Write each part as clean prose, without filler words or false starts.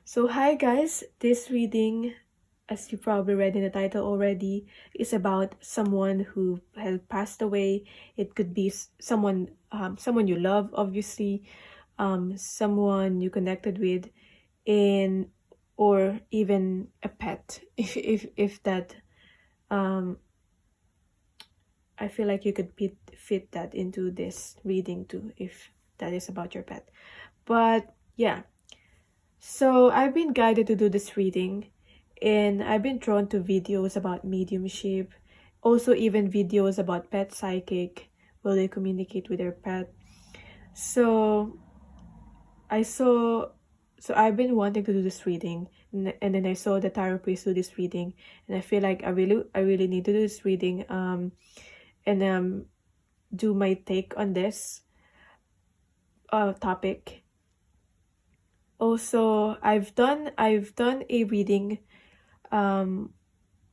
So hi guys, this reading, as you probably read in the title already, is about someone who has passed away. It could be someone you love, obviously, someone you connected with, in or even a pet. If that, um, I feel like you could fit that into this reading too, if that is about your pet. But yeah. So I've been guided to do this reading, and I've been drawn to videos about mediumship, also even videos about pet psychic, will they communicate with their pet. So I saw, so I've been wanting to do this reading, and then I saw the tarot priest do this reading, and I feel like I really need to do this reading, and do my take on this topic. Also, I've done a reading um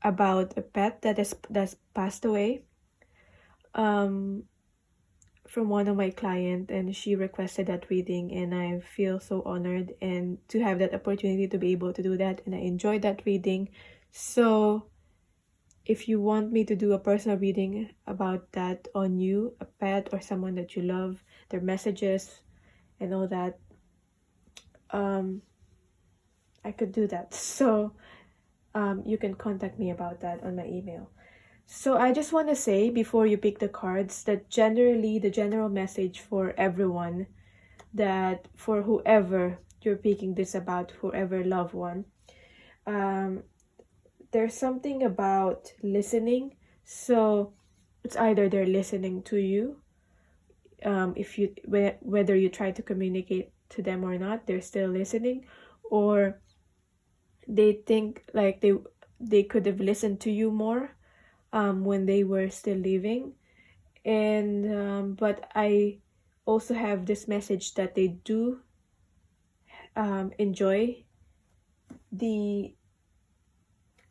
about a pet that's passed away um from one of my client, and she requested that reading, and I feel so honored and to have that opportunity to be able to do that, and I enjoyed that reading. So if you want me to do a personal reading about that on you, a pet or someone that you love, their messages and all that, um I could do that. So you can contact me about that on my email. So I just want to say before you pick the cards that generally the general message for everyone, that for whoever you're picking this about, whoever loved one, um, there's something about listening. So it's either they're listening to you, if you whether you try to communicate to them or not, they're still listening, or they think like they could have listened to you more when they were still living. And but I also have this message that they do enjoy the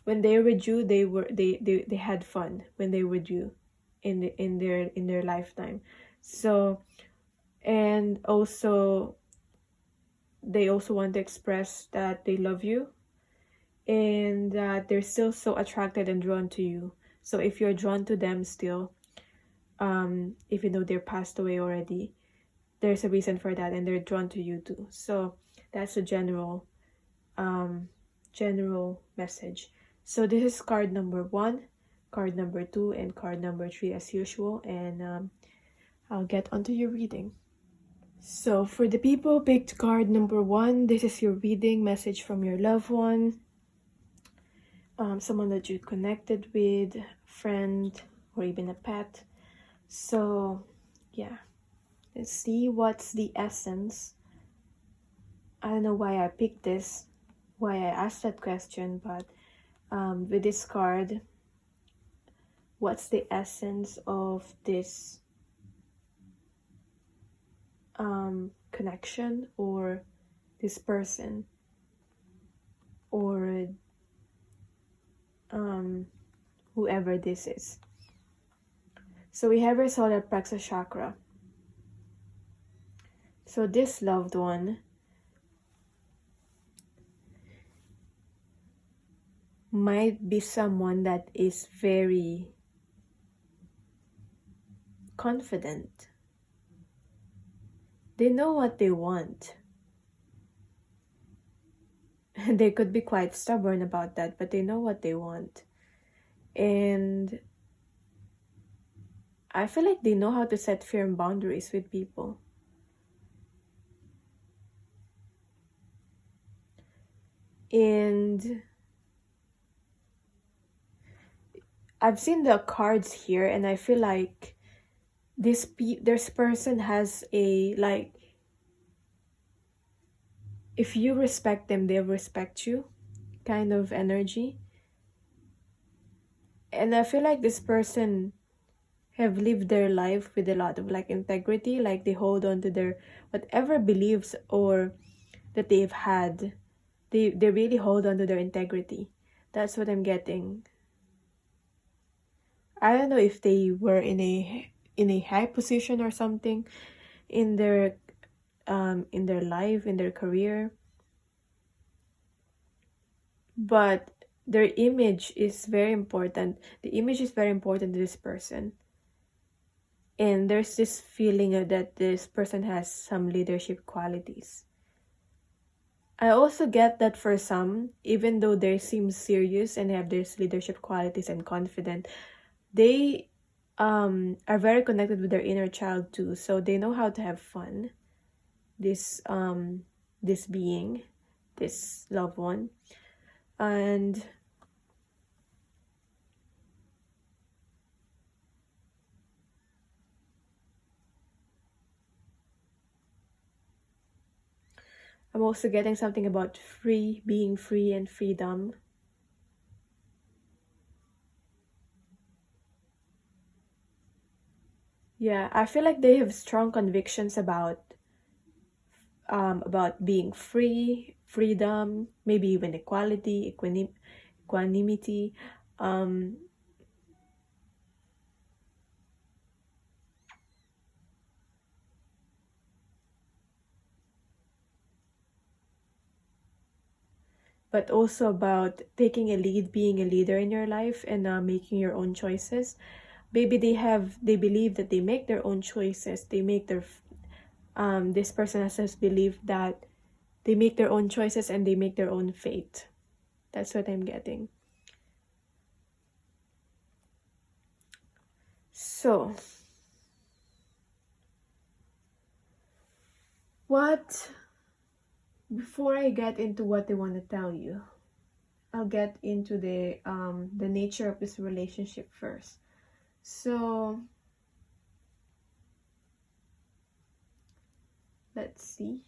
when they were with you, they had fun when they were with you in their lifetime. So, and also they also want to express that they love you, and that they're still so attracted and drawn to you. So if you're drawn to them still, even though they're passed away already, there's a reason for that, and they're drawn to you too. So that's a general message. So this is card number 1, card number 2, and card number 3 as usual, and I'll get onto your reading. So for the people picked card number 1, this is your reading message from your loved one, someone that you connected with, friend, or even a pet. So yeah, let's see what's the essence. I don't know why I picked this, why I asked that question, but with this card, what's the essence of this connection, or this person, or whoever this is. So we have our solar plexus chakra. So this loved one might be someone that is very confident. They know what they want. They could be quite stubborn about that, but they know what they want. And I feel like they know how to set firm boundaries with people. And I've seen the cards here, and I feel like this person has a, like, if you respect them, they'll respect you kind of energy. And I feel like this person have lived their life with a lot of like integrity, like they hold on to their whatever beliefs or that they've had. They really hold on to their integrity. That's what I'm getting. I don't know if they were in a high position or something in their life, in their career, but their image is very important. The image is very important to this person. And there's this feeling that this person has some leadership qualities. I also get that for some, even though they seem serious and have these leadership qualities and confident, they are very connected with their inner child too. So they know how to have fun. This being, this loved one. And I'm also getting something about being free and freedom. Yeah, I feel like they have strong convictions about being free, freedom, maybe even equality, equanimity. Um, but also about taking a lead, being a leader in your life, and making your own choices. Maybe they believe that they make their own choices. They make their this person has believed that they make their own choices and they make their own fate. That's what I'm getting. So, before I get into what they want to tell you, I'll get into the nature of this relationship first. So, let's see.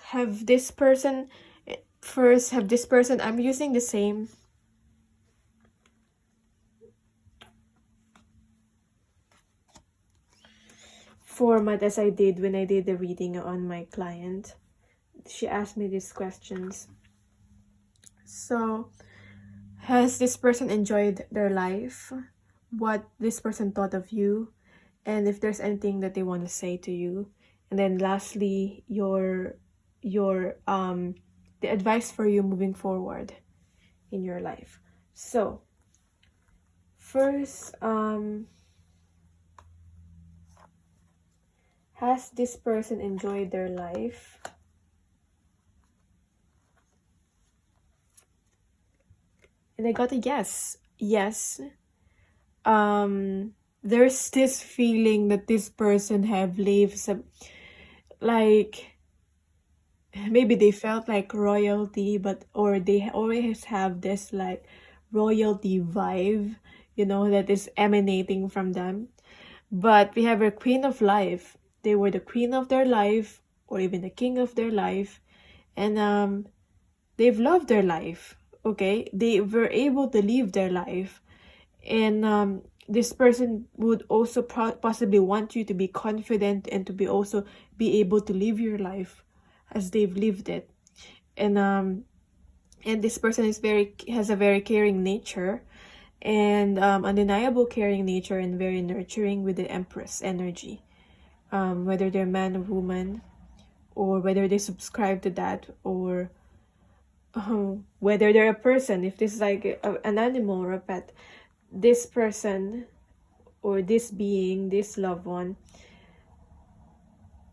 Have this person I'm using the same format as I did when I did the reading on my client. She asked me these questions. So, has this person enjoyed their life? What this person thought of you? And if there's anything that they want to say to you. And then lastly, your the advice for you moving forward in your life. So, first, has this person enjoyed their life? And I got a yes. Yes. There's this feeling that this person have lived some, like, maybe they felt like royalty, or they always have this like royalty vibe, that is emanating from them. But we have a queen of life. They were the queen of their life, or even the king of their life, and they've loved their life. Okay, they were able to live their life, and this person would also possibly want you to be confident and to be able to live your life as they've lived it. And this person has a very caring nature, and undeniable caring nature, and very nurturing with the Empress energy. Whether they're man or woman, or whether they subscribe to that, or whether they're a person, if this is like an animal or a pet, this person or this being, this loved one,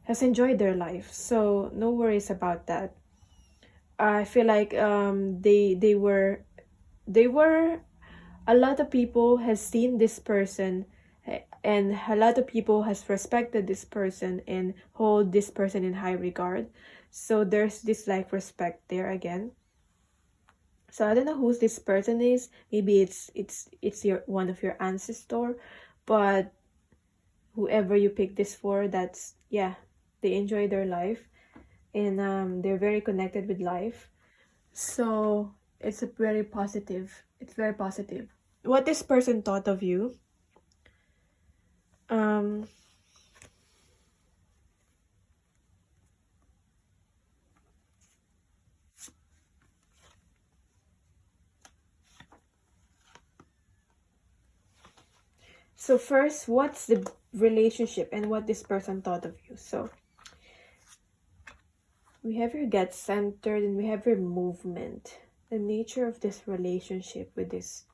has enjoyed their life. So no worries about that. I feel like they were a lot of people has seen this person, and a lot of people has respected this person and hold this person in high regard. So there's this like respect there again. So I don't know who this person is. Maybe it's your one of your ancestor, but whoever you pick this for, that's, yeah, they enjoy their life, and they're very connected with life. So it's very positive what this person thought of you. um so first, what's the relationship and what this person thought of you? So We have your get centered, and we have your movement. The nature of this relationship with this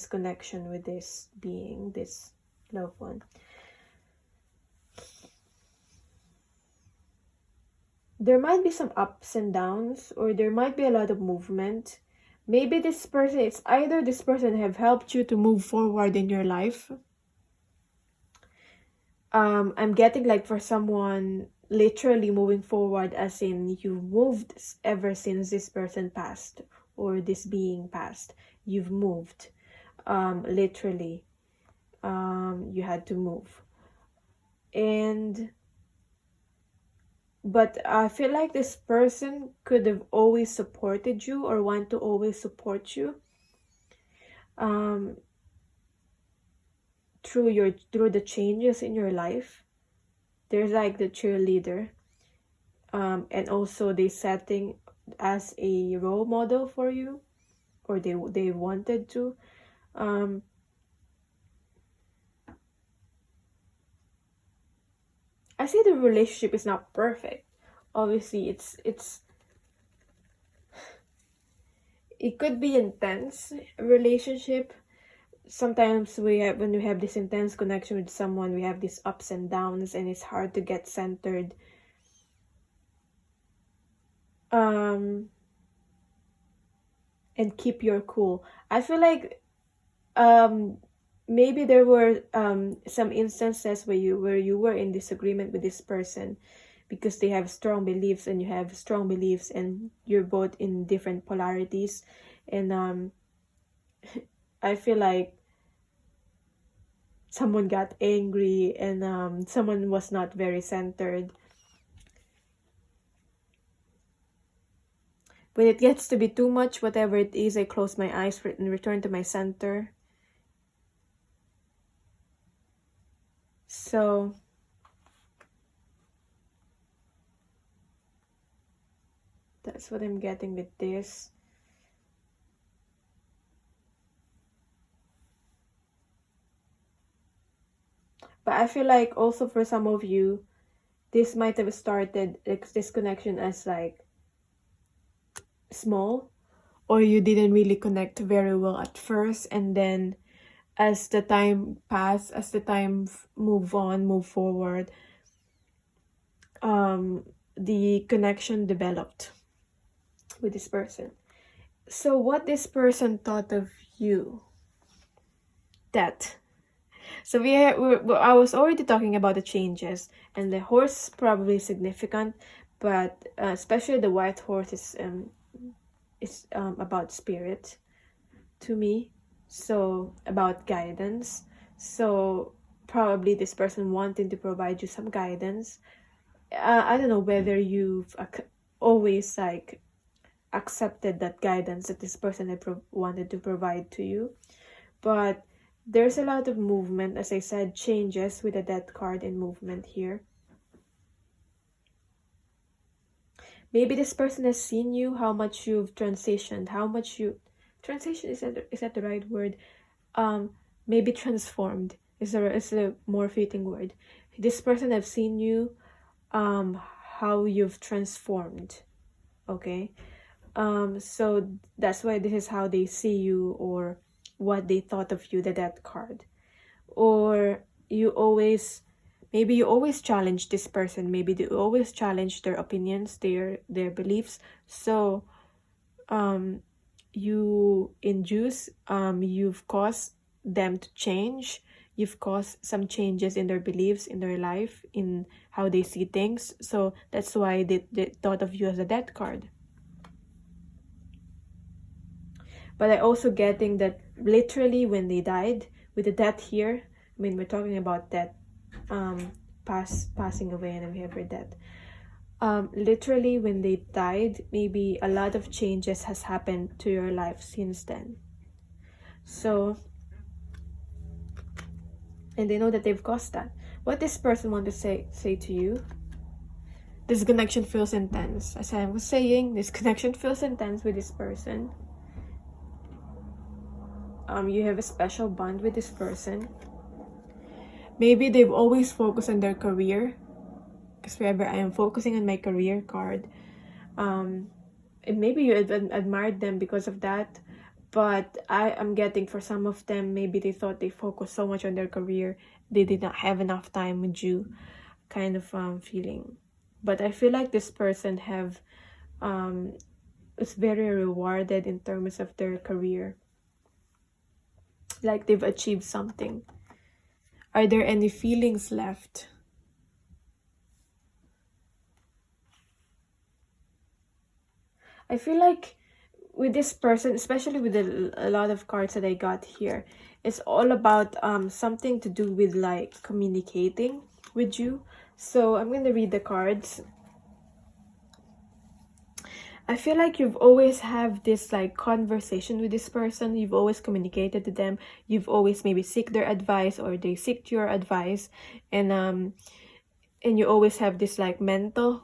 connection with this being, this loved one. There might be some ups and downs, or there might be a lot of movement. Maybe this person, it's either this person have helped you to move forward in your life. I'm getting like for someone literally moving forward, as in you moved ever since this person passed or this being passed. You've moved. Literally. You had to move. But I feel like this person could have always supported you or want to always support you through the changes in your life. There's like the cheerleader, and also they setting as a role model for you, or they wanted to. I see the relationship is not perfect. Obviously, it could be intense relationship. Sometimes when we have this intense connection with someone, we have these ups and downs, and it's hard to get centered. And keep your cool. I feel like maybe there were some instances where you were in disagreement with this person because they have strong beliefs and you have strong beliefs, and you're both in different polarities, and I feel like someone got angry, and someone was not very centered. When it gets to be too much, whatever it is, I close my eyes and return to my center. So that's what I'm getting with this. But I feel like also for some of you, this might have started this connection as like small, or you didn't really connect very well at first, and then as the time passed, as the time move forward, the connection developed with this person. So what this person thought of you, that. So I was already talking about the changes, and the horse is probably significant, but especially the white horse is about spirit to me, so about guidance. So probably this person wanting to provide you some guidance. I don't know whether you've always like accepted that guidance that this person had wanted to provide to you, but there's a lot of movement, as I said, changes with the death card and movement here. Maybe this person has seen you, how much you've transitioned, transition, is that the right word? Maybe transformed is a more fitting word. This person have seen you, how you've transformed, okay? So that's why this is how they see you, or what they thought of you, the death card. Or maybe you always challenge this person, maybe they always challenge their opinions, their beliefs. So you induce, you've caused them to change, you've caused some changes in their beliefs, in their life, in how they see things. So that's why they thought of you as a death card. But I also getting that literally when they died, with the death here, I mean, we're talking about death, passing away, and then we have her death. Literally when they died, maybe a lot of changes has happened to your life since then. So, and they know that they've caused that. What this person want to say to you? This connection feels intense. As I was saying, this connection feels intense with this person. You have a special bond with this person. Maybe they've always focused on their career, because forever I am focusing on my career card. And maybe you admired them because of that, but I am getting for some of them, maybe they thought they focused so much on their career, they did not have enough time with you, kind of feeling. But I feel like this person have is very rewarded in terms of their career, like they've achieved something. Are there any feelings left? I feel like with this person, especially with a lot of cards that I got here, it's all about something to do with like communicating with you. So I'm going to read the cards. I feel like you've always have this like conversation with this person. You've always communicated to them. You've always maybe seek their advice or they seek your advice, and you always have this like mental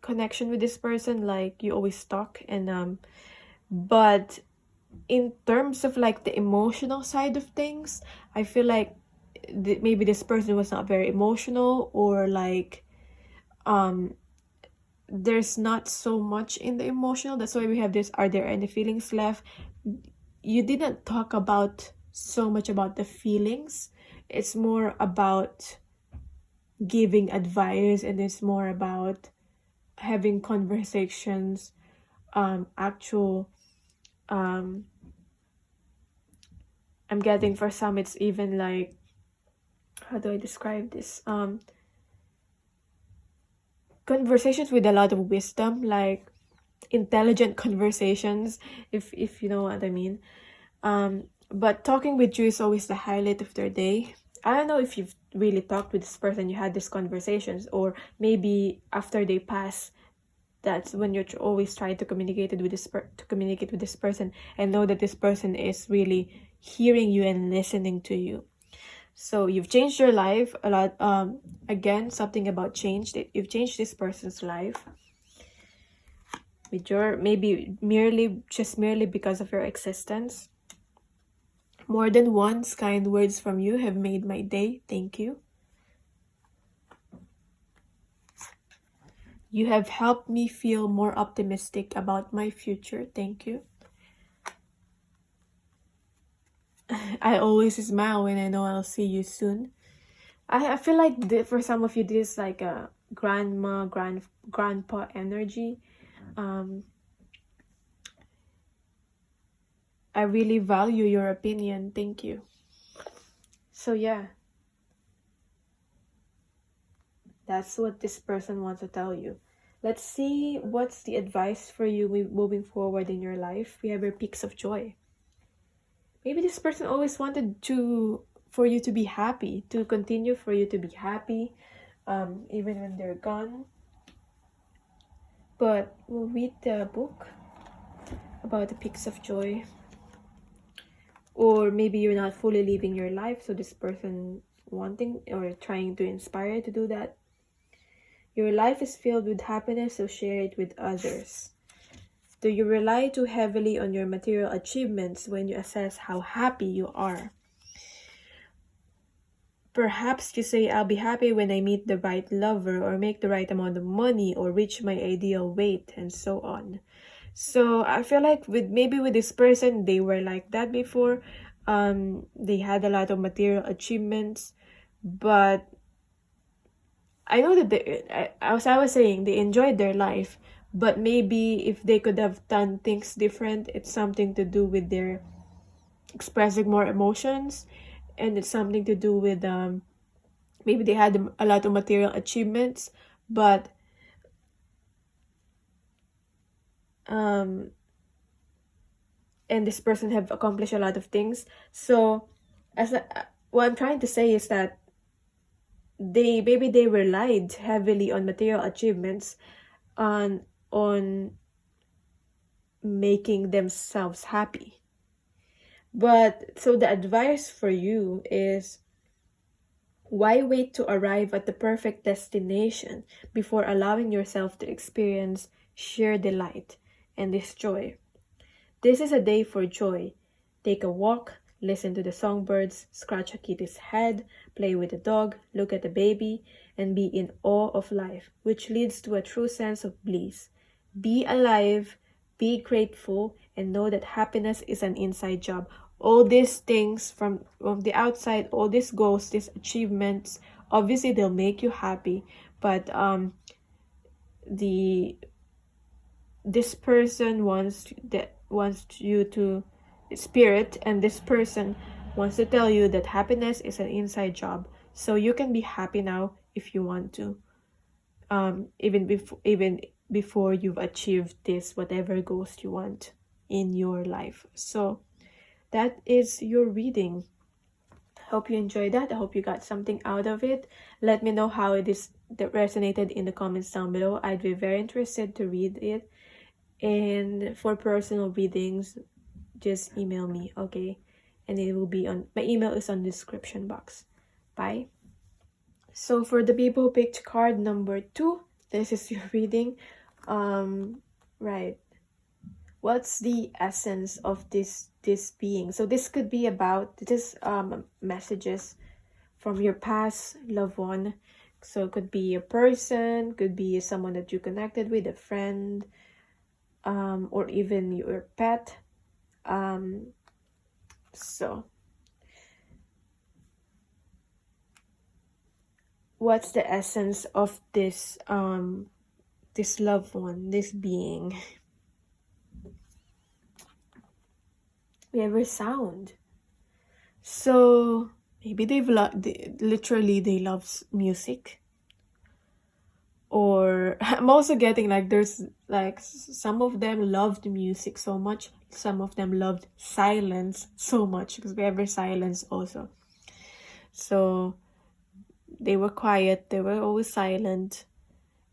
connection with this person. Like you always talk, and but in terms of like the emotional side of things, I feel like maybe this person was not very emotional, or like there's not so much in the emotional. That's why we have this, are there any feelings left? You didn't talk about so much about the feelings. It's more about giving advice, and it's more about having conversations, actual I'm getting for some, it's even like, how do I describe this, conversations with a lot of wisdom, like intelligent conversations, if you know what I mean. But talking with you is always the highlight of their day. I don't know if you've really talked with this person, you had these conversations, or maybe after they pass, that's when you're always trying to communicate with this person, and know that this person is really hearing you and listening to you. So you've changed your life a lot. Again, something about change. You've changed this person's life with your, maybe merely because of your existence. More than once, kind words from you have made my day. Thank you. You have helped me feel more optimistic about my future. Thank you. I always smile when I know I'll see you soon. I feel like for some of you, this is like a grandpa energy. I really value your opinion. Thank you. So yeah, that's what this person wants to tell you. Let's see what's the advice for you moving forward in your life. We have your peaks of joy. Maybe this person always wanted for you to be happy, to continue for you to be happy, even when they're gone. But we'll read the book about the peaks of joy. Or maybe you're not fully living your life, so this person wanting or trying to inspire you to do that. Your life is filled with happiness, so share it with others. Do you rely too heavily on your material achievements when you assess how happy you are? Perhaps you say, I'll be happy when I meet the right lover, or make the right amount of money, or reach my ideal weight, and so on. So I feel like with this person, they were like that before. They had a lot of material achievements, but I know that as I was saying, they enjoyed their life. But maybe if they could have done things different, it's something to do with their expressing more emotions, and it's something to do with maybe they had a lot of material achievements, but and this person have accomplished a lot of things. So what I'm trying to say is that they relied heavily on material achievements, on making themselves happy. But so the advice for you is, why wait to arrive at the perfect destination before allowing yourself to experience sheer delight and this joy? This is a day for joy. Take a walk, listen to the songbirds, scratch a kitty's head, play with a dog, look at a baby, and be in awe of life, which leads to a true sense of bliss. Be alive, be grateful, and know that happiness is an inside job. All these things from the outside, all these goals, these achievements, obviously they'll make you happy, but this person wants you to spirit, and this person wants to tell you that happiness is an inside job. So you can be happy now if you want to, even before you've achieved this whatever goals you want in your life. So that is your reading. Hope you enjoyed that. I hope you got something out of it. Let me know how that resonated in the comments down below. I'd be very interested to read it. And for personal readings, just email me, okay? And it will be on my email is on the description box. Bye. So for the people who picked card number 2, this is your reading. Right. What's the essence of this being? So this could be about this messages from your past loved one. So it could be a person, could be someone that you connected with, a friend, or even your pet. So what's the essence of this this loved one, this being? We have a sound. So maybe literally they love music. Or I'm also getting like there's like some of them loved music so much, some of them loved silence so much, because we have silence also. So they were quiet, they were always silent,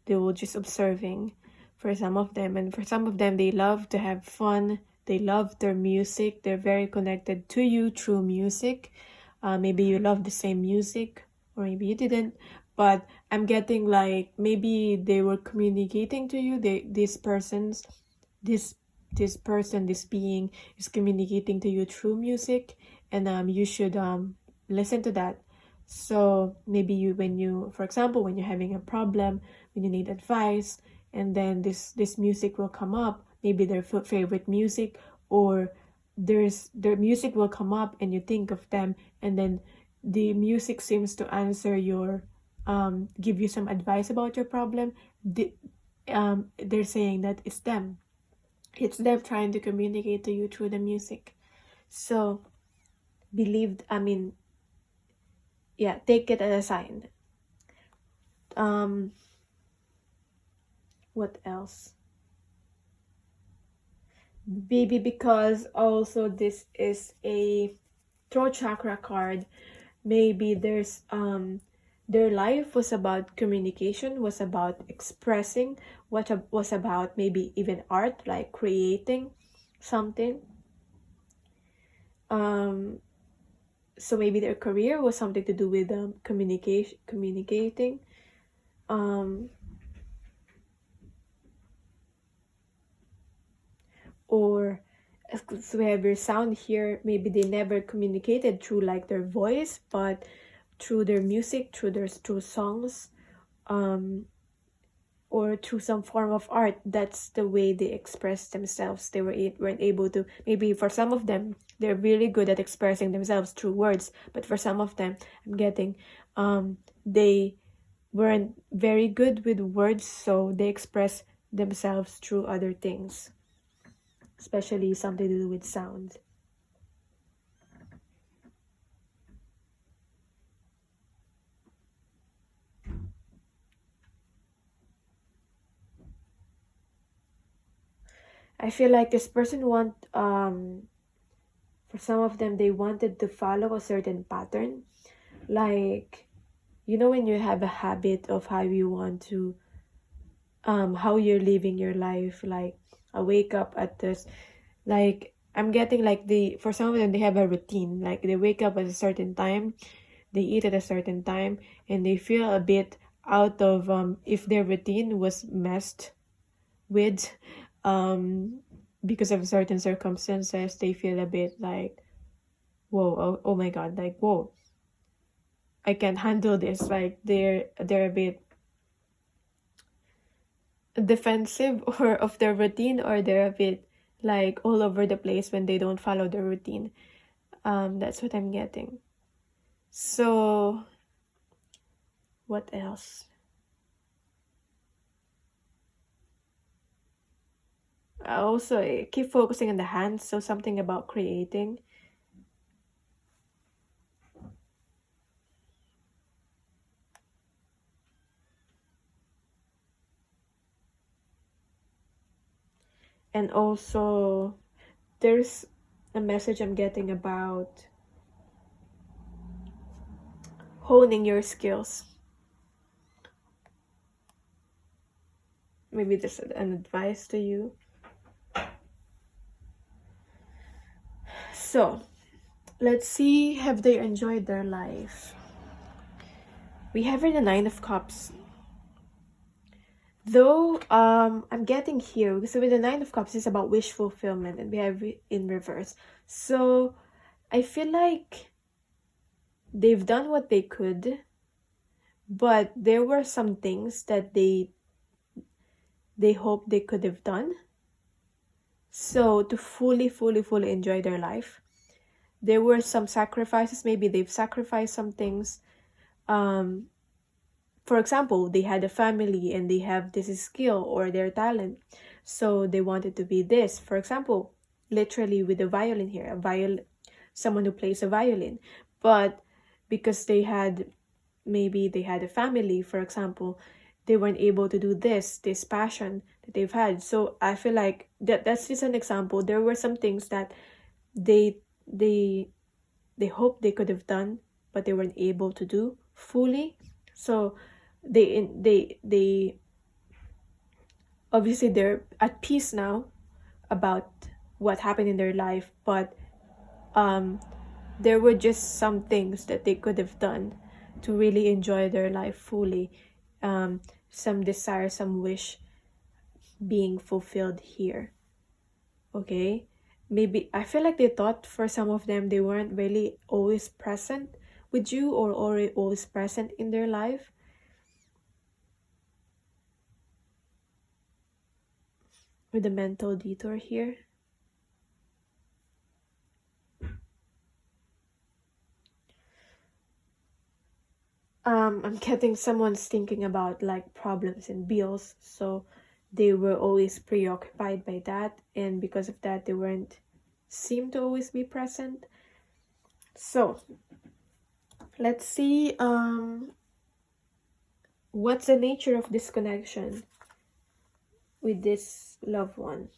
they were just observing for some of them. And for some of them, they love to have fun, they love their music, they're very connected to you through music. Maybe you love the same music, or maybe you didn't, but I'm getting like maybe they were communicating to you. This being is communicating to you through music, and you should listen to that. So maybe for example, when you're having a problem, when you need advice, and then this music will come up, maybe their favorite music, or their music will come up and you think of them, and then the music seems to answer your give you some advice about your problem. They're saying that it's them trying to communicate to you through the music. So take it as a sign. What else? Maybe because also this is a throat chakra card, maybe there's their life was about communication, was about expressing, was about maybe even art, like creating something. So maybe their career was something to do with communicating. Or so we have your sound here, maybe they never communicated through like their voice, but through their music, through songs, or through some form of art. That's the way they express themselves. They weren't able to, maybe for some of them they're really good at expressing themselves through words, but for some of them I'm getting they weren't very good with words, so they express themselves through other things, especially something to do with sound. I feel like this person for some of them, they wanted to follow a certain pattern. Like, when you have a habit of how you want to, how you're living your life, like, I wake up at this, like, I'm getting like for some of them, they have a routine. Like, they wake up at a certain time, they eat at a certain time, and they feel a bit out of, if their routine was messed with, because of certain circumstances, they feel a bit like, whoa, oh my god, like, whoa, I can't handle this. Like they're a bit defensive or of their routine, or they're a bit like all over the place when they don't follow their routine. That's what I'm getting. So what else? I also keep focusing on the hands, so something about creating. And also there's a message I'm getting about honing your skills. Maybe this is an advice to you. So let's see, have they enjoyed their life? We have here the Nine of Cups. Though I'm getting here, so with the Nine of Cups it's about wish fulfillment, and we have it in reverse. So I feel like they've done what they could, but there were some things that they hoped they could have done. So to fully enjoy their life, there were some sacrifices. Maybe they've sacrificed some things. For example, they had a family and they have this skill or their talent, so they wanted to be this. For example, literally with the violin here, someone who plays a violin, but because maybe they had a family, for example, they weren't able to do this passion that they've had. So I feel like that's just an example. There were some things that they hoped they could have done, but they weren't able to do fully. So they obviously they're at peace now about what happened in their life, but there were just some things that they could have done to really enjoy their life fully. Some desire, some wish being fulfilled here. Okay, maybe I feel like they thought for some of them they weren't really always present with you, or always present in their life. With the mental detour here. I'm getting someone's thinking about like problems and bills, so they were always preoccupied by that, and because of that they weren't seem to always be present. So let's see, what's the nature of this connection with this loved one.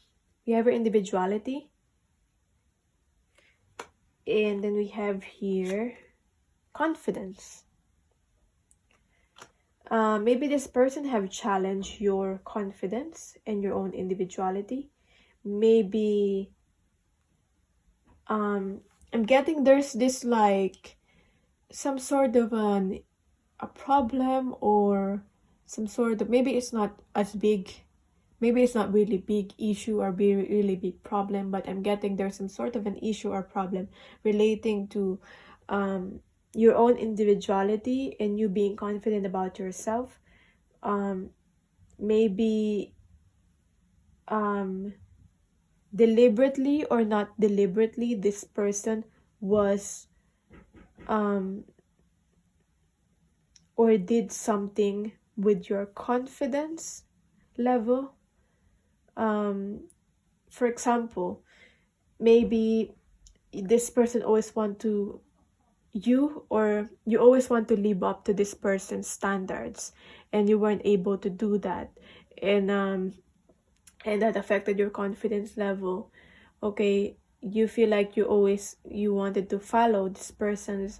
We have our individuality, and then we have here confidence. Maybe this person have challenged your confidence and your own individuality. Maybe I'm getting there's this like some sort of a problem, or some sort of, maybe it's not as big, maybe it's not really big issue or be really big problem, but I'm getting there's some sort of an issue or problem relating to your own individuality and you being confident about yourself. Maybe deliberately or not deliberately, this person was or did something with your confidence level. For example, maybe this person always want to you always want to live up to this person's standards, and you weren't able to do that, and that affected your confidence level. Okay, you feel like you wanted to follow this person's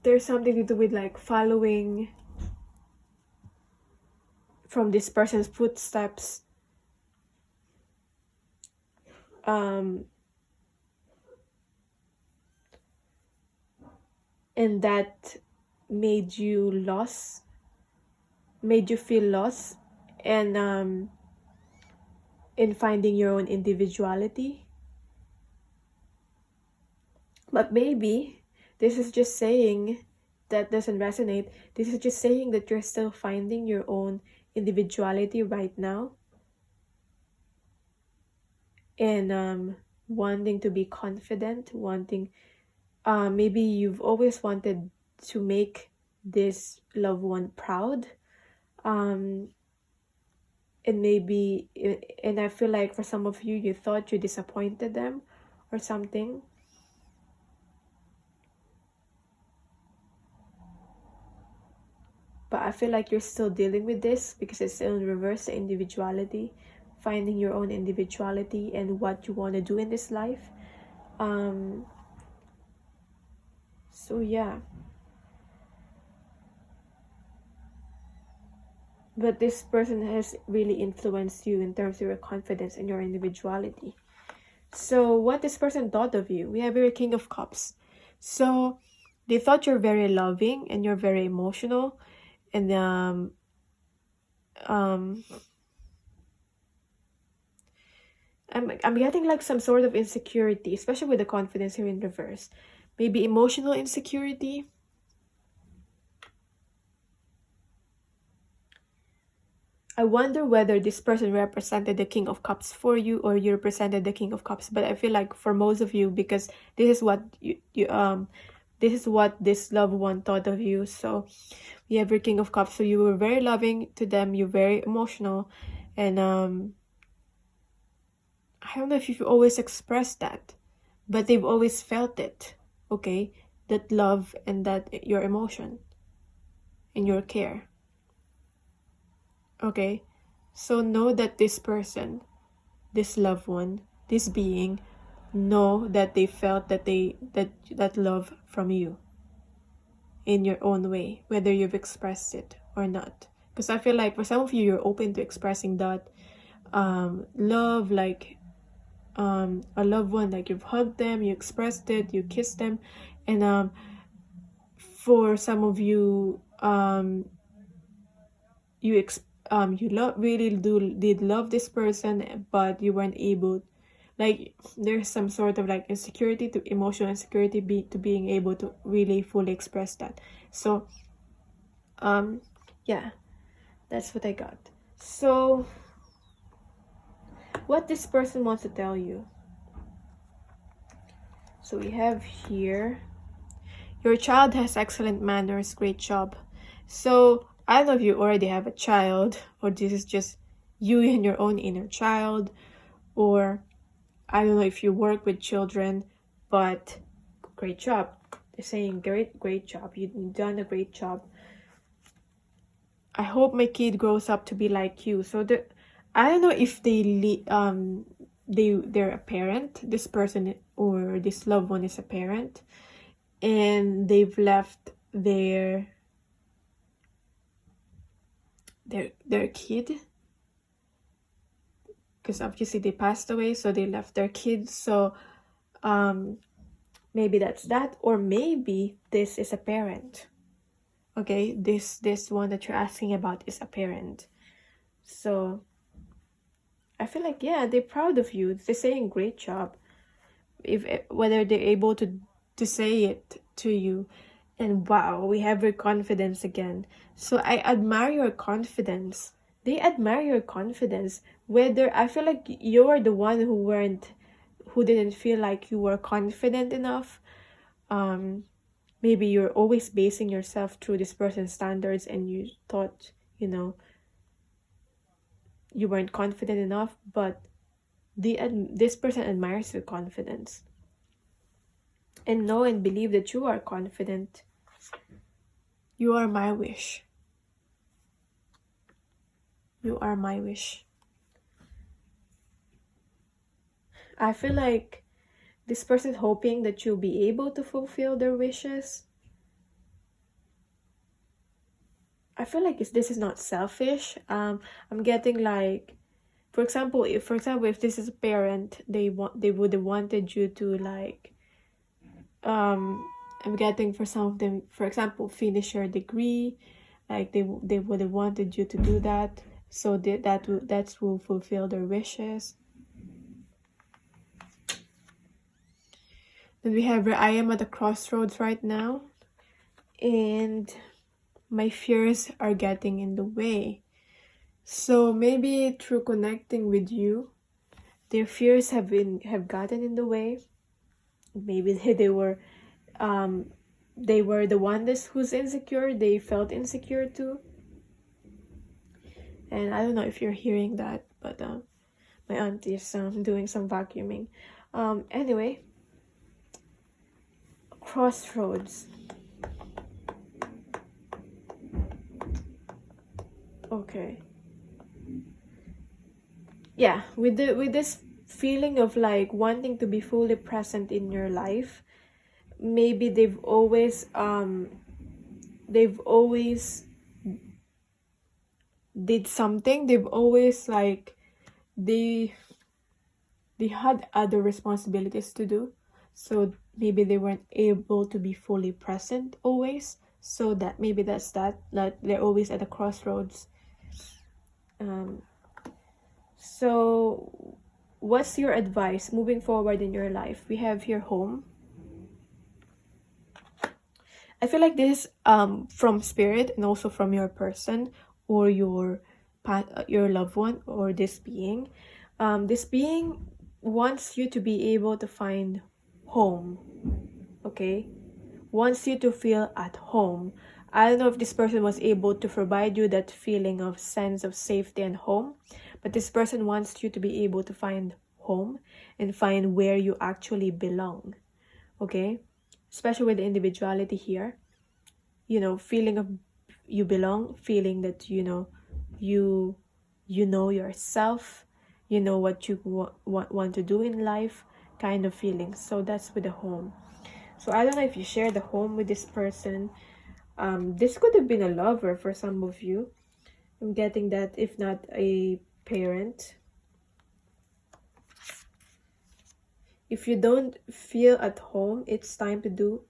there's something to do with like following from this person's footsteps, and that made you feel lost, and in finding your own individuality. But maybe this is just saying that doesn't resonate. This is just saying that you're still finding your own individuality right now, and wanting to be confident, wanting maybe you've always wanted to make this loved one proud, and maybe, and I feel like for some of you, you thought you disappointed them or something. But I feel like you're still dealing with this because it's still in reverse, the individuality, finding your own individuality and what you want to do in this life. So yeah. But this person has really influenced you in terms of your confidence and your individuality. So what this person thought of you, we have your King of Cups. So they thought you're very loving and you're very emotional, and I'm getting like some sort of insecurity, especially with the confidence here in reverse. Maybe emotional insecurity. I wonder whether this person represented the King of Cups for you, or you represented the King of Cups. But I feel like for most of you, because this is what this is what this loved one thought of you. So we have your King of Cups. So you were very loving to them. You're very emotional, and I don't know if you've always expressed that, but they've always felt it. Okay, that love and that your emotion and your care. Okay, so know that this person, this loved one, this being, know that they felt that love from you in your own way, whether you've expressed it or not. Because I feel like for some of you, you're open to expressing that love, like a loved one, like you've hugged them, you expressed it, you kissed them, and for some of you, you did love this person, but you weren't able, like there's some sort of like insecurity, to emotional insecurity, to being able to really fully express that. So yeah, that's what I got. So what this person wants to tell you. So we have here, your child has excellent manners, great job. So I don't know if you already have a child, or this is just you and your own inner child, or I don't know if you work with children, but great job. They're saying great job. You've done a great job. I hope my kid grows up to be like you. So I don't know if they're a parent. This person or this loved one is a parent, and they've left their kid, because obviously they passed away, so they left their kids. So maybe that's that, or maybe this is a parent. Okay, this one that you're asking about is a parent. So I feel like, yeah, they're proud of you. They're saying great job, whether they're able to say it to you. And wow, we have your confidence again. So I admire your confidence. They admire your confidence. Whether I feel like you're the one who didn't feel like you were confident enough. Maybe you're always basing yourself through this person's standards, and you thought, you weren't confident enough. But this person admires your confidence, and know and believe that you are confident. You are my wish. You are my wish. I feel like this person is hoping that you'll be able to fulfill their wishes. I feel like this is not selfish. I'm getting like, for example, if this is a parent, they would have wanted you to, like, I'm getting for some of them, for example, finish your degree. Like they would have wanted you to do that. so that will fulfill their wishes. Then we have where I am at a crossroads right now, and my fears are getting in the way. So maybe through connecting with you, their fears have gotten in the way. Maybe they were the one who's insecure. They felt insecure too. And I don't know if you're hearing that, but my auntie is doing some vacuuming. Anyway, crossroads. Okay. Yeah, with this feeling of like wanting to be fully present in your life, maybe they've always did something. They've always like they had other responsibilities to do, so maybe they weren't able to be fully present always. So that maybe that's that they're always at a crossroads. So what's your advice moving forward in your life? We have here home. I feel like this from spirit and also from your person or your loved one or this being. This being wants you to be able to find home. Okay? Wants you to feel at home. I don't know if this person was able to provide you that feeling of sense of safety and home, but this person wants you to be able to find home and find where you actually belong. Okay? Especially with the individuality here. Feeling of you belong, feeling that you know yourself, you know what you want to do in life, kind of feeling. So that's with the home. So I don't know if you share the home with this person. This could have been a lover for some of you. I'm getting that, if not a parent. If you don't feel at home, it's time to do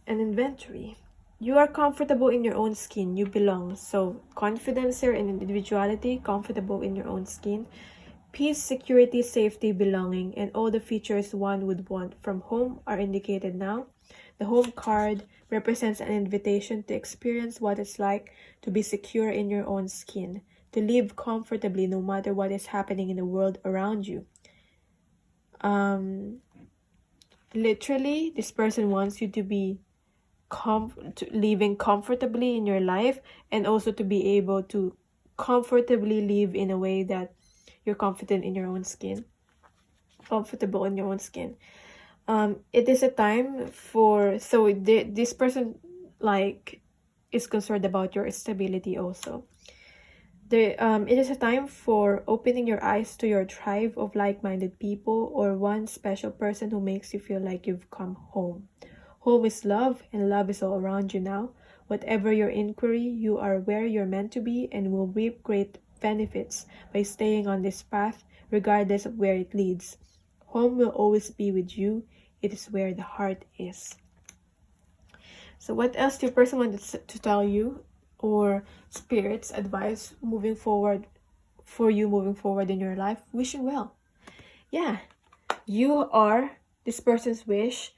an inventory. You are comfortable in your own skin. You belong. So confidence here and individuality, comfortable in your own skin. Peace, security, safety, belonging, and all the features one would want from home are indicated now. The home card represents an invitation to experience what it's like to be secure in your own skin, to live comfortably no matter what is happening in the world around you. Literally, this person wants you to be living comfortably in your life, and also to be able to comfortably live in a way that you're confident in your own skin, comfortable in your own skin. It is a time for, so this person like is concerned about your stability also. It is a time for opening your eyes to your tribe of like-minded people, or one special person who makes you feel like you've come home. Home is love, and love is all around you now. Whatever your inquiry, you are where you're meant to be and will reap great benefits by staying on this path, regardless of where it leads. Home will always be with you. It is where the heart is. So what else do your person want to tell you, or spirit's advice moving forward for you moving forward in your life? Wish you well. Yeah, you are this person's wish.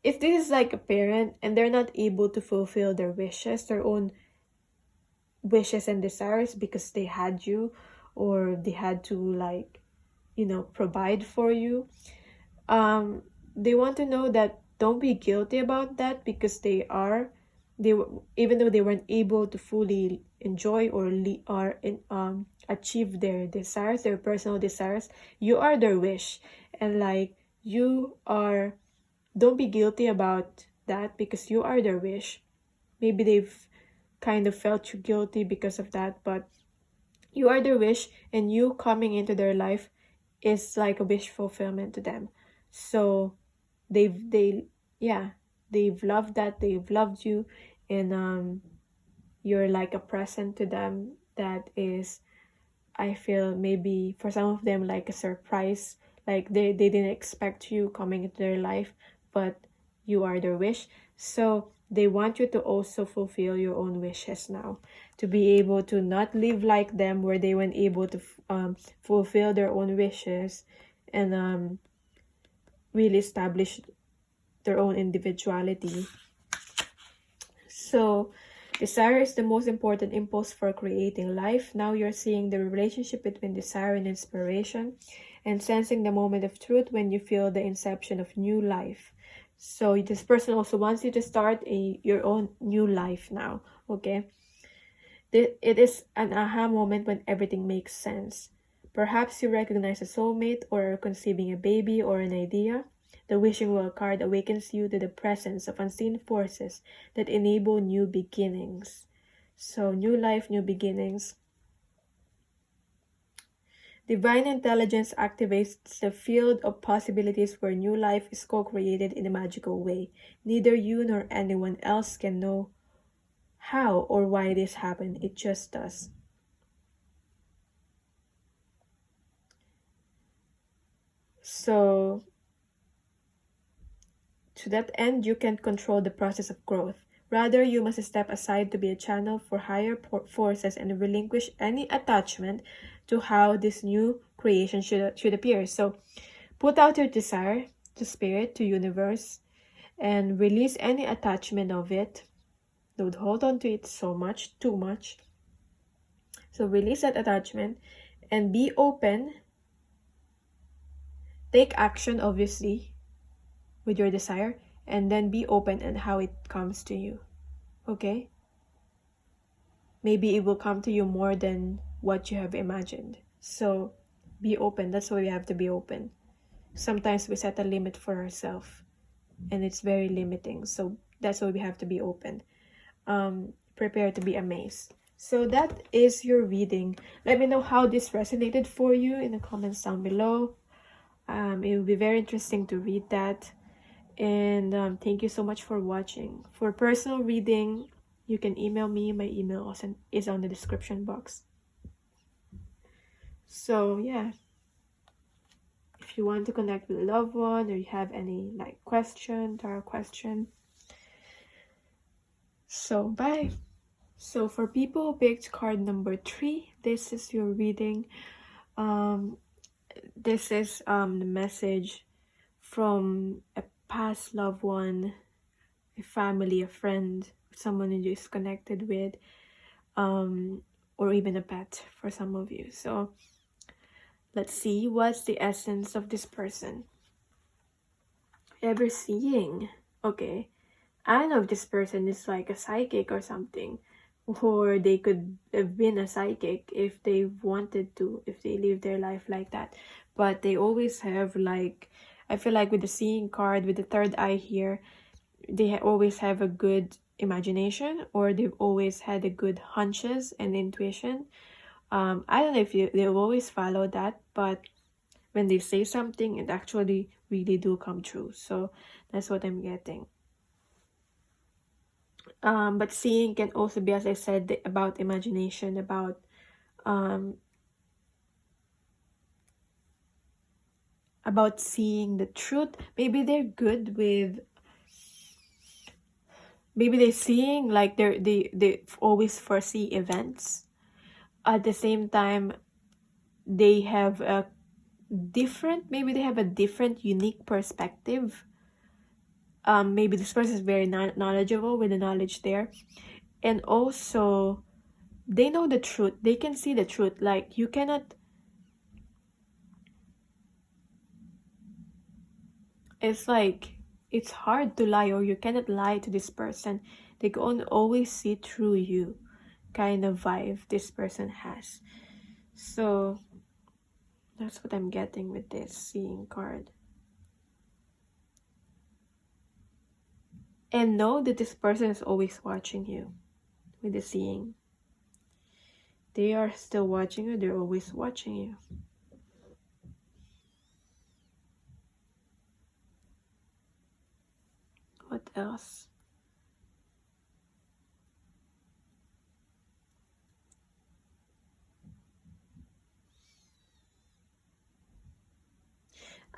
If this is like a parent and they're not able to fulfill their wishes, their own wishes and desires, because they had you, or they had to like provide for you, they want to know that don't be guilty about that, because they even though they weren't able to fully enjoy or achieve their desires, their personal desires, you are their wish, and like don't be guilty about that, because you are their wish. Maybe they've kind of felt you guilty because of that, but you are their wish, and you coming into their life is like a wish fulfillment to them. So they've loved that, they've loved you, and you're like a present to them that is, I feel, maybe for some of them like a surprise, like they didn't expect you coming into their life, but you are their wish. So They want you to also fulfill your own wishes now, to be able to not live like them, where they weren't able to fulfill their own wishes and really establish their own individuality. So desire is the most important impulse for creating life. Now you're seeing the relationship between desire and inspiration, and sensing the moment of truth when you feel the inception of new life. So this person also wants you to start your own new life now, okay? It is an aha moment when everything makes sense. Perhaps you recognize a soulmate, or are conceiving a baby, or an idea. The wishing well card awakens you to the presence of unseen forces that enable new beginnings. So, new life, new beginnings. Divine intelligence activates the field of possibilities where new life is co-created in a magical way. Neither you nor anyone else can know how or why this happened. It just does. So, to that end, you can't control the process of growth. Rather, you must step aside to be a channel for higher forces and relinquish any attachment to how this new creation should appear. So, put out your desire to spirit, to universe, and release any attachment of it. Don't hold on to it so much, too much. So, release that attachment and be open. Take action, obviously, with your desire, and then be open and how it comes to you. Okay? Maybe it will come to you more than what you have imagined. So be open. That's why we have to be open. Sometimes we set a limit for ourselves, and it's very limiting. So that's why we have to be open. Prepare to be amazed. So that is your reading. Let me know how this resonated for you in the comments down below. It will be very interesting to read that. And thank you so much for watching. For personal reading, you can email me. My email is on the description box. So yeah, if you want to connect with a loved one, or you have any tarot question. So bye. So for people who picked card number 3, this is your reading. This is the message from a past loved one, a family, a friend, someone you just connected with, or even a pet for some of you. So let's see what's the essence of this person. Ever seeing? Okay, I don't know if this person is like a psychic or something, or they could have been a psychic if they wanted to, if they live their life like that. But they always have, like, I feel like with the seeing card, with the third eye here, they always have a good imagination, or they've always had a good hunches and intuition. I don't know if they've always followed that, but when they say something, it actually really do come true. So that's what I'm getting. But seeing can also be, as I said, about imagination, about seeing the truth. Maybe they're good with, maybe they're seeing, like, they always foresee events. At the same time, they have a different, maybe they have a different, unique perspective. Maybe this person is very knowledgeable with the knowledge there, and also they know the truth. They can see the truth. Like, you cannot, it's like, it's hard to lie, or you cannot lie to this person. They can always see through you, kind of vibe this person has. So that's what I'm getting with this seeing card. And know that this person is always watching you with the seeing. They are still watching you. They're always watching you. What else?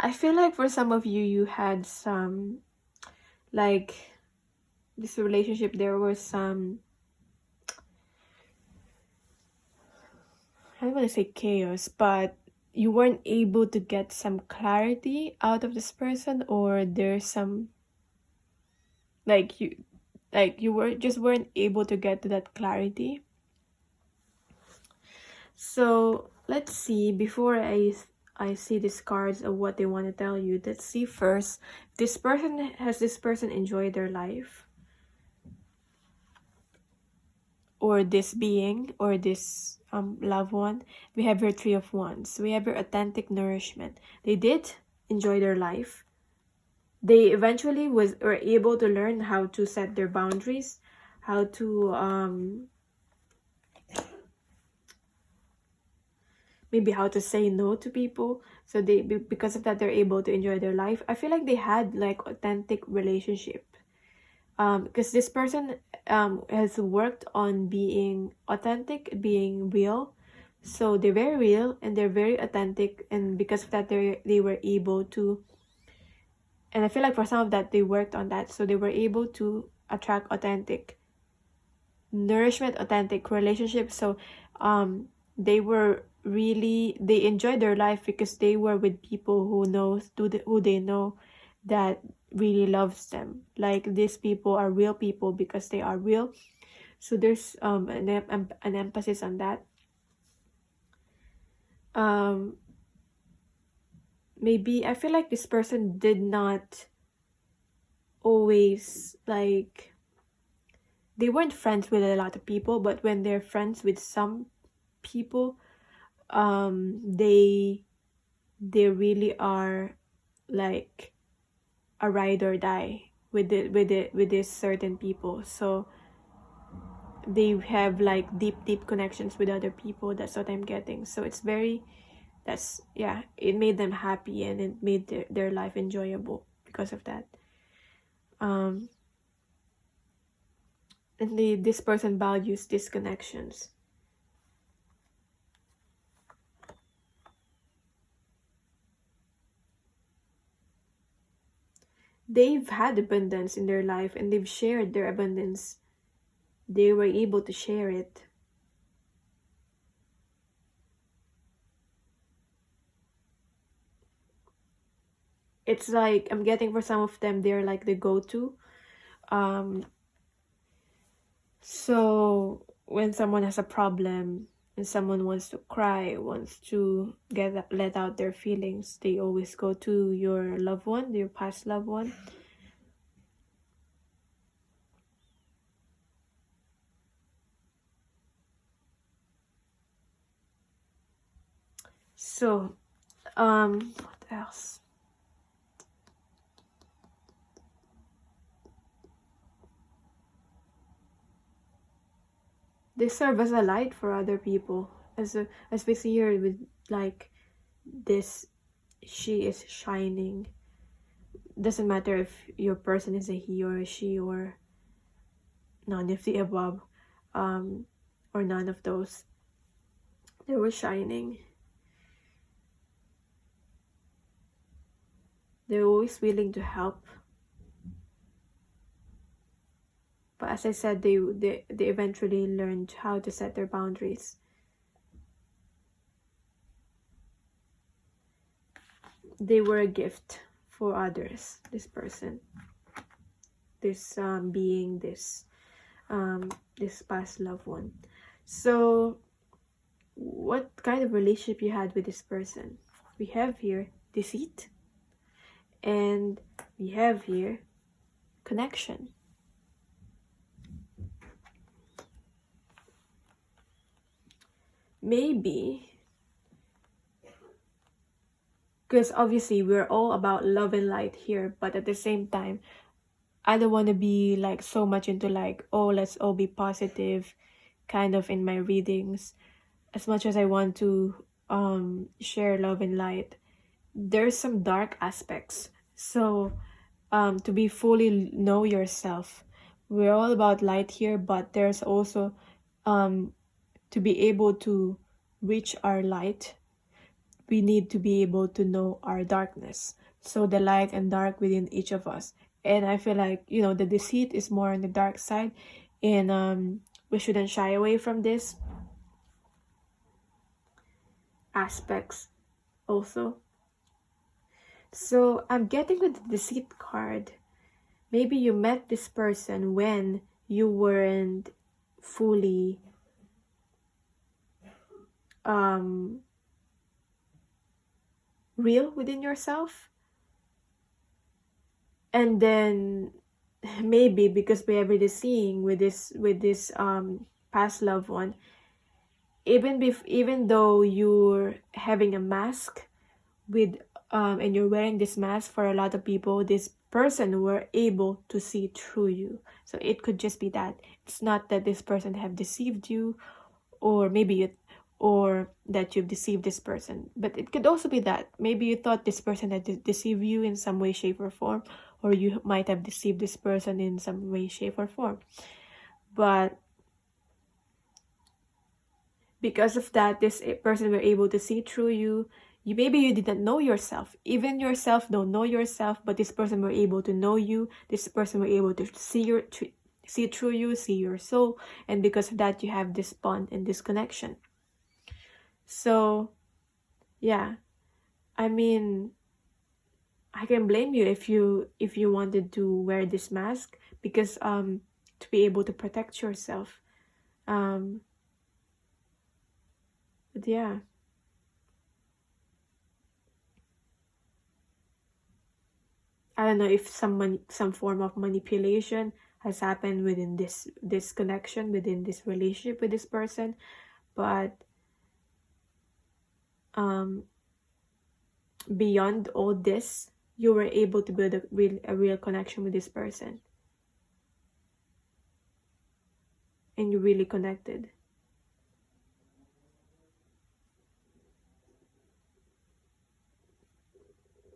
I feel like for some of you, you had some, like, this relationship, there was some, I don't want to say chaos, but you weren't able to get some clarity out of this person, or there's some, like you weren't able to get to that clarity. So let's see, before I see these cards of what they want to tell you, let's see first, this person enjoyed their life, or this being, or this loved one. We have your Three of Wands. We have your authentic nourishment. They did enjoy their life. They eventually were able to learn how to set their boundaries, how to maybe how to say no to people. So because of that, they're able to enjoy their life. I feel like they had like authentic relationship, because this person has worked on being authentic, being real. So they're very real and they're very authentic, and because of that, they were able to, and I feel like for some of that, they worked on that, so they were able to attract authentic nourishment, authentic relationships. So they enjoyed their life because they were with people who they know that really loves them. Like, these people are real people because they are real. So there's an emphasis on that. Maybe I feel like this person did not always, like, they weren't friends with a lot of people, but when they're friends with some people, they really are like a ride or die with these certain people. So they have like deep connections with other people. That's what I'm getting. So it's very, it made them happy, and it made their life enjoyable because of that. And this person values these connections. They've had abundance in their life, and they've shared their abundance. They were able to share it. It's like, I'm getting, for some of them, they're like the go-to. So when someone has a problem and someone wants to cry, wants to let out their feelings, they always go to your loved one, your past loved one. So what else? They serve as a light for other people, as we see here with, like, this, she is shining. Doesn't matter if your person is a he or a she, or none of the above, or none of those. They were shining. They're always willing to help. But as I said, they eventually learned how to set their boundaries. They were a gift for others, this person, this being, this past loved one. So what kind of relationship you had with this person? We have here deceit, and we have here connection. Maybe because obviously we're all about love and light here, but at the same time, I don't want to be like so much into like, oh, let's all be positive kind of in my readings. As much as I want to share love and light, there's some dark aspects. So to be fully know yourself, we're all about light here, but there's also to be able to reach our light, we need to be able to know our darkness. So the light and dark within each of us, And I feel like, you know, the deceit is more on the dark side, and we shouldn't shy away from this aspects also. So I'm getting with the deceit card. Maybe you met this person when you weren't fully real within yourself. And then maybe because we are really seeing with this past loved one, even though you're having a mask with and you're wearing this mask, for a lot of people this person were able to see through you. So it could just be that it's not that this person have deceived you, or maybe it, or that you've deceived this person, but it could also be that maybe you thought this person had deceived you in some way, shape, or form, or you might have deceived this person in some way, shape, or form. But because of that, this person were able to see through you. Maybe you didn't know yourself, even yourself don't know yourself, but this person were able to know you. This person were able to see through you, see your soul, and because of that you have this bond and this connection. So yeah, I mean, I can blame you if you wanted to wear this mask, because to be able to protect yourself. But yeah, I don't know if some form of manipulation has happened within this connection, within this relationship with this person, but beyond all this, you were able to build a real connection with this person, and you really connected.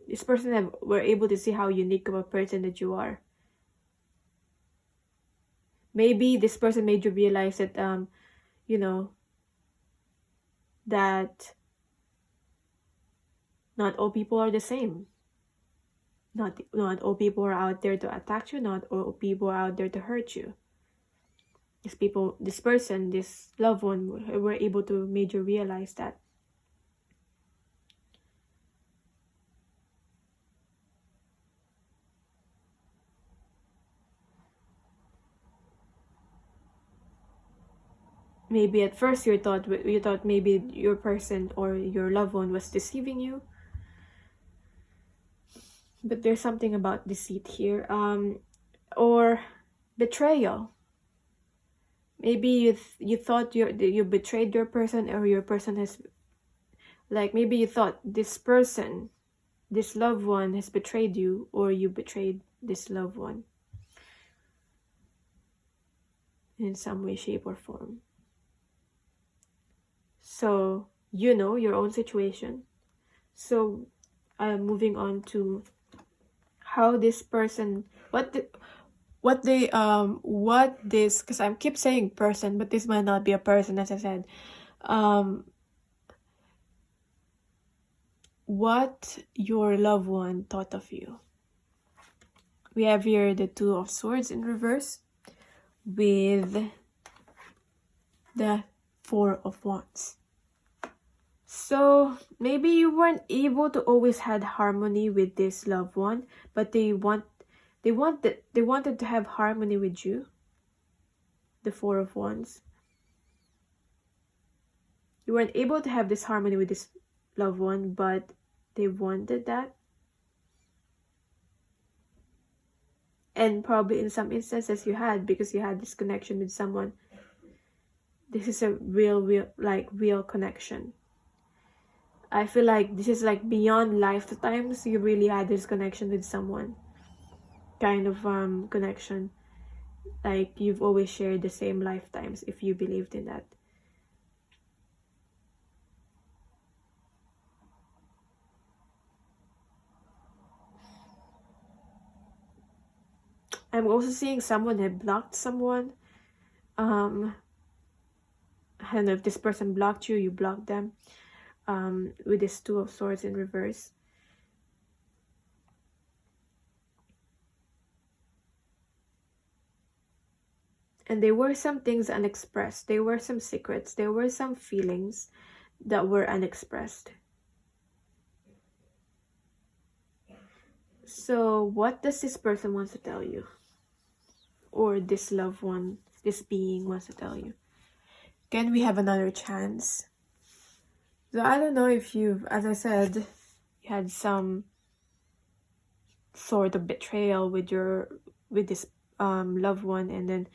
This person were able to see how unique of a person that you are. Maybe this person made you realize that you know, that not all people are the same. Not all people are out there to attack you. Not all people are out there to hurt you. This person, this loved one, were able to make you realize that. Maybe at first you thought maybe your person or your loved one was deceiving you, but there's something about deceit here, or betrayal. Maybe you thought you betrayed your person, or your person has, like, maybe you thought this person, this loved one has betrayed you, or you betrayed this loved one in some way, shape, or form. So you know your own situation. So I'm moving on to how this person, what this, because I keep saying person, but this might not be a person, as I said. What your loved one thought of you. We have here the Two of Swords in reverse with the Four of Wands. So maybe you weren't able to always had harmony with this loved one, but they wanted to have harmony with you. The Four of Wands. You weren't able to have this harmony with this loved one, but they wanted that. And probably in some instances you had, because you had this connection with someone. This is a real connection. I feel like this is like beyond lifetimes. You really had this connection with someone, kind of connection, like you've always shared the same lifetimes, if you believed in that. I'm also seeing someone had blocked someone. I don't know if this person blocked you, you blocked them. With this Two of Swords in reverse. And there were some things unexpressed. There were some secrets. There were some feelings that were unexpressed. So what does this person want to tell you? Or this loved one, this being wants to tell you? Can we have another chance? So I don't know if you've, as I said, you had some sort of betrayal with this loved one, and then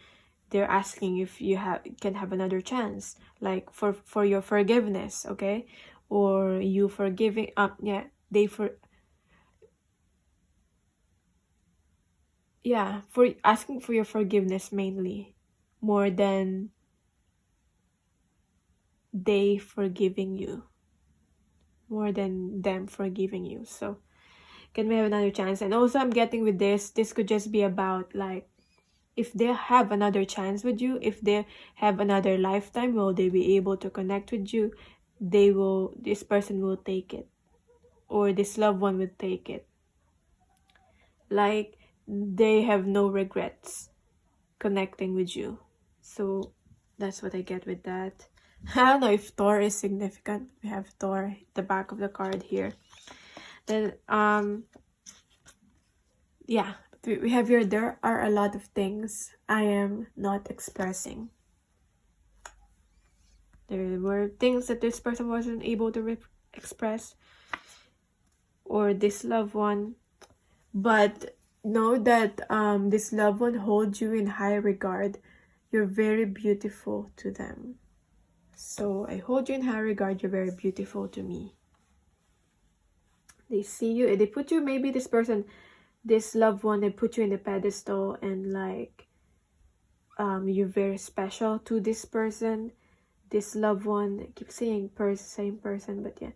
they're asking if you can have another chance, like for your forgiveness, okay? Or you forgiving for asking for your forgiveness mainly, more than they forgiving you, more than them forgiving you. So can we have another chance? And also I'm getting with this could just be about, like, if they have another chance with you, if they have another lifetime, will they be able to connect with you? This person will take it, or this loved one will take it. Like, they have no regrets connecting with you. So that's what I get with that. I don't know if Thor is significant. We have Thor at the back of the card here. Then yeah, we have here, there are a lot of things I am not expressing. There were things that this person wasn't able to express, or this loved one. But know that this loved one holds you in high regard. You're very beautiful to them. So I hold you in high regard. You're very beautiful to me. They see you, they put you, maybe this person, this loved one, they put you in the pedestal, and like you're very special to this person, this loved one. I keep saying same person, but yeah.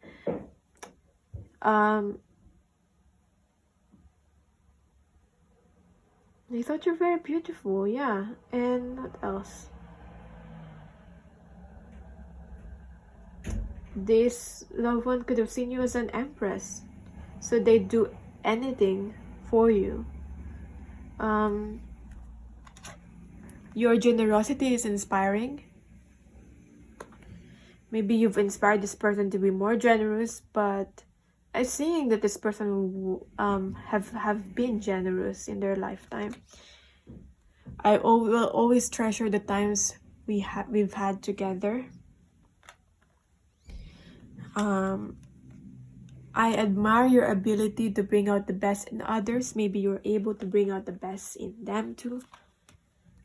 They thought you're very beautiful, yeah. And what else? This loved one could have seen you as an empress, so they'd do anything for you. Your generosity is inspiring. Maybe you've inspired this person to be more generous, but I'm seeing that this person will have been generous in their lifetime. I will always treasure the times we've had together. I admire your ability to bring out the best in others. Maybe you're able to bring out the best in them too.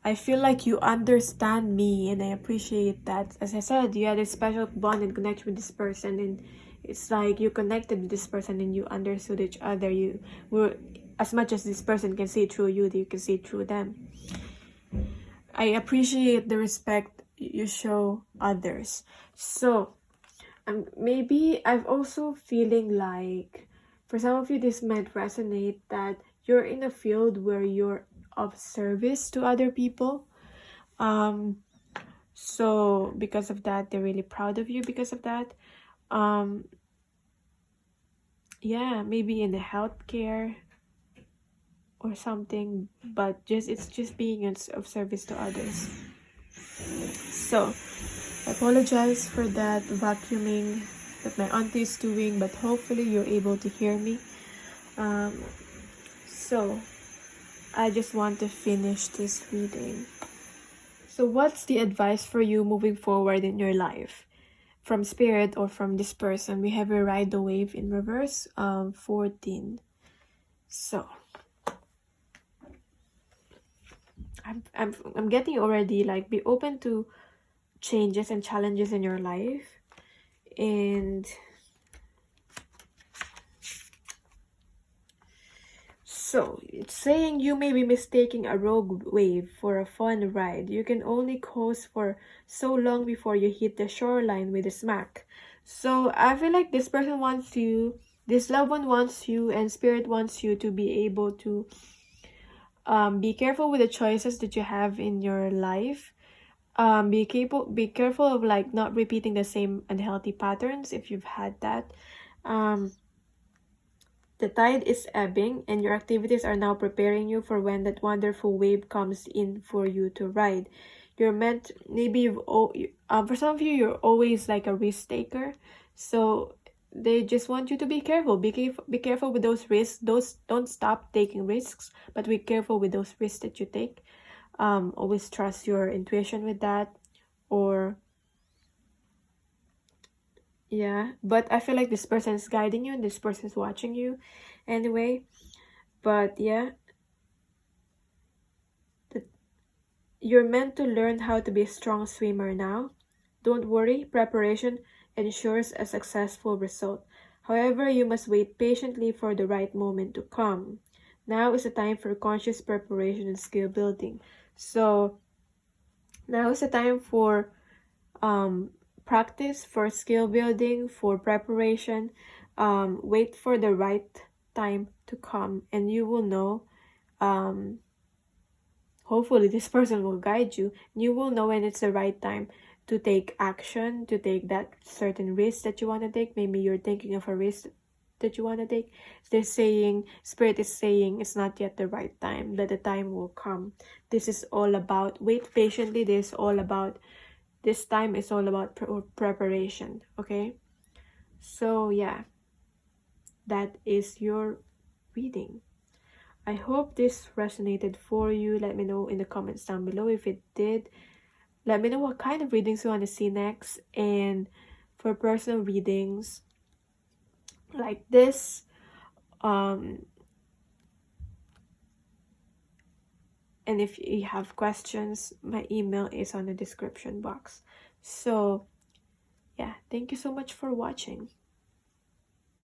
I feel like you understand me, and I appreciate that. As I said, you had a special bond and connection with this person, and it's like you connected with this person and you understood each other. You were, as much as this person can see through you, you can see through them. I appreciate the respect you show others. So maybe I'm also feeling like, for some of you, this might resonate, that you're in a field where you're of service to other people. So because of that, they're really proud of you because of that. Yeah, maybe in the healthcare or something, but it's just being of service to others. So I apologize for that vacuuming that my auntie is doing, but hopefully you're able to hear me. So I just want to finish this reading. So what's the advice for you moving forward in your life? From Spirit or from this person? We have a Ride the Wave in reverse, 14. So I'm getting already, like, be open to changes and challenges in your life. And so it's saying you may be mistaking a rogue wave for a fun ride. You can only coast for so long before you hit the shoreline with a smack. So I feel like this person wants you, this loved one wants you, and Spirit wants you to be able to be careful with the choices that you have in your life. Be careful of, like, not repeating the same unhealthy patterns if you've had that. The tide is ebbing, and your activities are now preparing you for when that wonderful wave comes in for you to ride. You're meant, maybe for some of you, you're always like a risk taker, so they just want you to be careful. Be careful with those risks. Those, don't stop taking risks, but be careful with those risks that you take. Always trust your intuition with that, or yeah. But I feel like this person is guiding you, and this person is watching you anyway. But yeah, you're meant to learn how to be a strong swimmer now. Don't worry, preparation ensures a successful result. However, you must wait patiently for the right moment to come. Now is the time for conscious preparation and skill building. So now is the time for practice, for skill building, for preparation. Wait for the right time to come, and you will know. Hopefully this person will guide you. You will know when it's the right time to take action, to take that certain risk that you want to take. Maybe you're thinking of a risk that you want to take. They're saying, Spirit is saying, it's not yet the right time, that the time will come. This is all about, wait patiently. This time is all about preparation. Okay, so yeah, that is your reading. I hope this resonated for you. Let me know in the comments down below if it did. Let me know what kind of readings you want to see next. And for personal readings like this, and if you have questions, my email is on the description box. So yeah, thank you so much for watching.